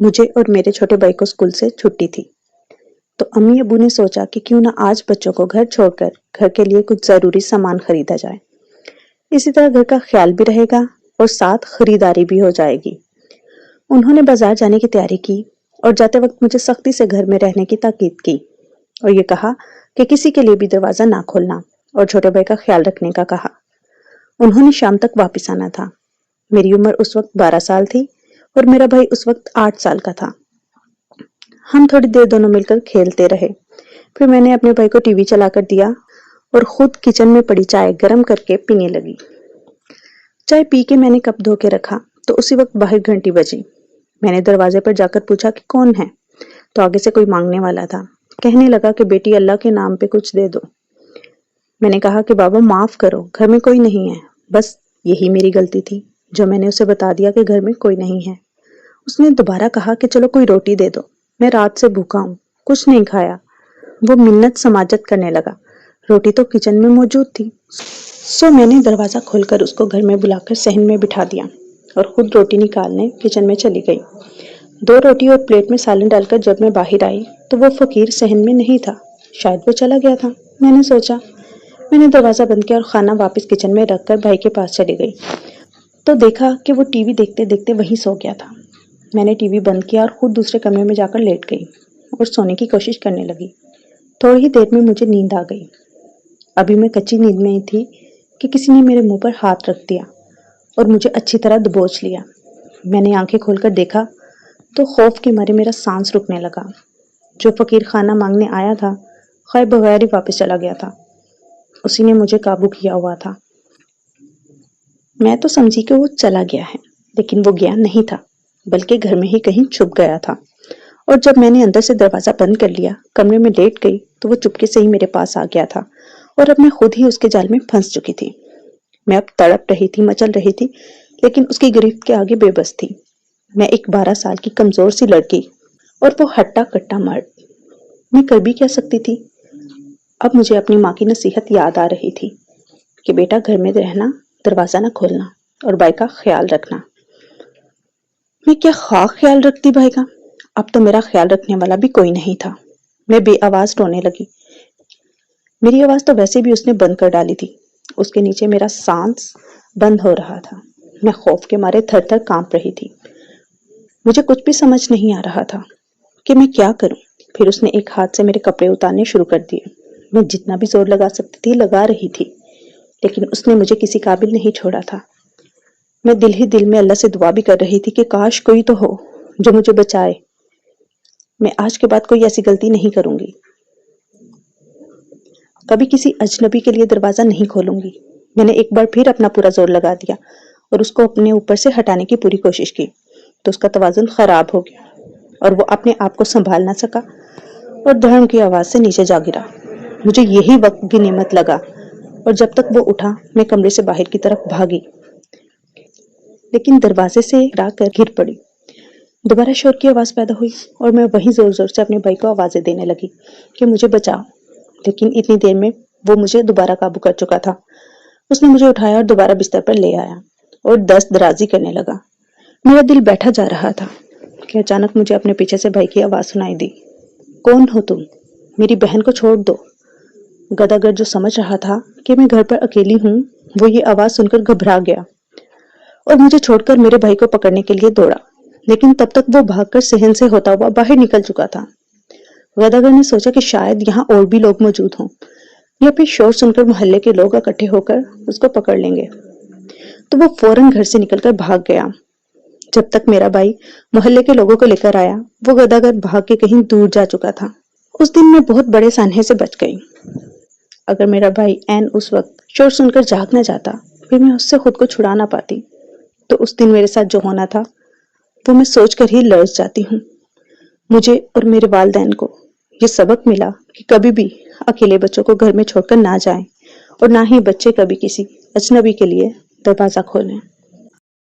مجھے اور میرے چھوٹے بھائی کو اسکول سے چھٹی تھی، تو امی ابو نے سوچا کہ کیوں نہ آج بچوں کو گھر چھوڑ کر گھر کے لیے کچھ ضروری سامان خریدا جائے۔ اسی طرح گھر کا خیال بھی رہے گا اور ساتھ خریداری بھی ہو جائے گی۔ انہوں نے بازار جانے کی تیاری کی اور جاتے وقت مجھے سختی سے گھر میں رہنے کی تاکید کی اور یہ کہا کہ کسی کے لیے بھی دروازہ نہ کھولنا اور چھوٹے بھائی کا خیال رکھنے کا کہا۔ انہوں نے شام تک واپس آنا تھا۔ میری عمر اس وقت 12 سال تھی اور میرا بھائی اس وقت 8 سال کا تھا۔ ہم تھوڑی دیر دونوں مل کر کھیلتے رہے، پھر میں نے اپنے بھائی کو ٹی وی چلا کر دیا اور خود کچن میں پڑی چائے گرم کر کے پینے لگی۔ چائے پی کے میں نے کپ دھو کے رکھا تو اسی وقت باہر گھنٹی بجی۔ میں نے دروازے پر جا کر پوچھا کہ کون ہے، تو آگے سے کوئی مانگنے والا تھا۔ کہنے لگا کہ بیٹی اللہ کے نام پہ کچھ دے دو۔ میں نے کہا کہ بابا معاف کرو، گھر میں کوئی نہیں ہے۔ بس یہی میری غلطی تھی جو میں نے اسے بتا دیا کہ گھر میں کوئی نہیں ہے۔ اس نے دوبارہ کہا کہ چلو کوئی روٹی دے دو، میں رات سے بھوکا ہوں، کچھ نہیں کھایا۔ وہ منت سماجت کرنے لگا۔ روٹی تو کچن میں موجود تھی، سو میں نے دروازہ کھول کر اس کو گھر میں بلا کر صحن میں بٹھا دیا اور خود روٹی نکالنے کچن میں چلی گئی۔ 2 روٹی اور پلیٹ میں سالن ڈال کر جب میں باہر آئی تو وہ فقیر صحن میں نہیں تھا، شاید وہ چلا گیا تھا، میں نے سوچا۔ میں نے دروازہ بند کیا اور کھانا واپس کچن میں رکھ کر بھائی کے پاس چلی گئی تو دیکھا کہ وہ ٹی وی دیکھتے دیکھتے وہیں سو گیا تھا۔ میں نے ٹی وی بند کیا اور خود دوسرے کمرے میں جا کر لیٹ گئی اور سونے کی کوشش کرنے لگی۔ تھوڑی ہی دیر میں مجھے نیند آ گئی۔ ابھی میں کچی نیند میں ہی تھی کہ کسی نے میرے منہ پر ہاتھ رکھ دیا اور مجھے اچھی طرح دبوچ لیا۔ میں نے آنکھیں کھول کر دیکھا تو خوف کے مارے میرا سانس رکنے لگا۔ جو فقیر کھانا مانگنے آیا تھا خائے بغیر ہی واپس چلا گیا تھا۔ اسی نے مجھے قابو کیا ہوا تھا۔ میں تو سمجھی کہ وہ چلا گیا ہے، لیکن وہ گیا نہیں تھا، بلکہ گھر میں ہی کہیں چھپ گیا تھا۔ اور جب میں نے اندر سے دروازہ بند کر لیا، کمرے میں لیٹ گئی تو وہ چپکے سے ہی میرے پاس آ گیا تھا اور اب میں خود ہی اس کے جال میں پھنس چکی تھی۔ میں اب تڑپ رہی تھی، مچل رہی تھی، لیکن اس کی گرفت کے آگے بے بس تھی۔ میں ایک 12 سال کی کمزور سی لڑکی اور وہ ہٹا کٹا مرد، میں کر بھی کیا سکتی تھی؟ اب مجھے اپنی ماں کی نصیحت یاد آ رہی تھی کہ بیٹا گھر میں رہنا، دروازہ نہ کھولنا اور بھائی کا خیال رکھنا۔ میں کیا خاک خیال رکھتی بھائی کا؟ اب تو میرا خیال رکھنے والا بھی کوئی نہیں تھا۔ میں بے آواز رونے لگی۔ میری آواز تو ویسے بھی اس نے بند کر ڈالی تھی۔ اس کے نیچے میرا سانس بند ہو رہا تھا۔ میں خوف کے مارے تھر تھر کانپ رہی تھی۔ مجھے کچھ بھی سمجھ نہیں آ رہا تھا کہ میں کیا کروں۔ پھر اس نے ایک ہاتھ سے میرے کپڑے اتارنے شروع کر دیے۔ میں جتنا بھی زور لگا سکتی تھی لگا رہی تھی، لیکن اس نے مجھے کسی قابل نہیں چھوڑا تھا۔ میں دل ہی دل میں اللہ سے دعا بھی کر رہی تھی کہ کاش کوئی تو ہو جو مجھے بچائے۔ میں آج کے بعد کوئی ایسی غلطی نہیں کروں گی، کبھی کسی اجنبی کے لیے دروازہ نہیں کھولوں گی۔ میں نے ایک بار پھر اپنا پورا زور لگا دیا اور اس کو اپنے اوپر سے ہٹانے کی پوری کوشش کی، تو اس کا توازن خراب ہو گیا اور وہ اپنے آپ کو سنبھال نہ سکا اور دھڑم کی آواز سے نیچے جا گرا۔ مجھے یہی وقت غنیمت لگا اور جب تک وہ اٹھا میں کمرے سے باہر کی طرف بھاگی، لیکن دروازے سے ٹکرا کر گر پڑی۔ دوبارہ شور کی آواز پیدا ہوئی اور میں وہیں زور زور سے اپنے بھائی کو آوازیں دینے لگی کہ مجھے بچاؤ، لیکن اتنی دیر میں وہ مجھے دوبارہ قابو کر چکا تھا۔ اس نے مجھے اٹھایا اور دوبارہ بستر پر لے آیا اور دست درازی کرنے لگا۔ میرا دل بیٹھا جا رہا تھا کہ اچانک مجھے اپنے پیچھے سے بھائی کی آواز سنائی دی، کون ہو تم؟ میری بہن کو چھوڑ دو۔ گداگر جو سمجھ رہا تھا کہ میں گھر پر اکیلی ہوں، وہ یہ آواز سن کر گھبرا گیا اور مجھے چھوڑ کر میرے بھائی کو پکڑنے کے لیے دوڑا، لیکن تب تک وہ بھاگ کر صحن سے ہوتا ہوا باہر نکل چکا تھا۔ گداگر نے سوچا کہ شاید یہاں اور بھی لوگ موجود ہوں یا پھر شور سن کر محلے کے لوگ اکٹھے ہو کر اس کو پکڑ لیں گے، تو وہ فوراً گھر سے نکل کر بھاگ گیا۔ جب تک میرا بھائی محلے کے لوگوں کو لے کر آیا، وہ گداگر بھاگ کے کہیں دور جا چکا تھا۔ اس دن میں بہت بڑے سانحے سے بچ گئی۔ اگر میرا بھائی عین اس وقت شور سن کر جاگ نہ جاتا، پھر میں اس سے خود کو چھڑا نہ پاتی، تو اس دن میرے ساتھ جو ہونا تھا وہ میں سوچ کر ہی لرز جاتی ہوں۔ مجھے اور میرے والدین کو یہ سبق ملا کہ کبھی بھی اکیلے بچوں کو گھر میں چھوڑ کر نہ جائیں اور نہ ہی بچے کبھی کسی اجنبی کے لیے دروازہ کھولیں۔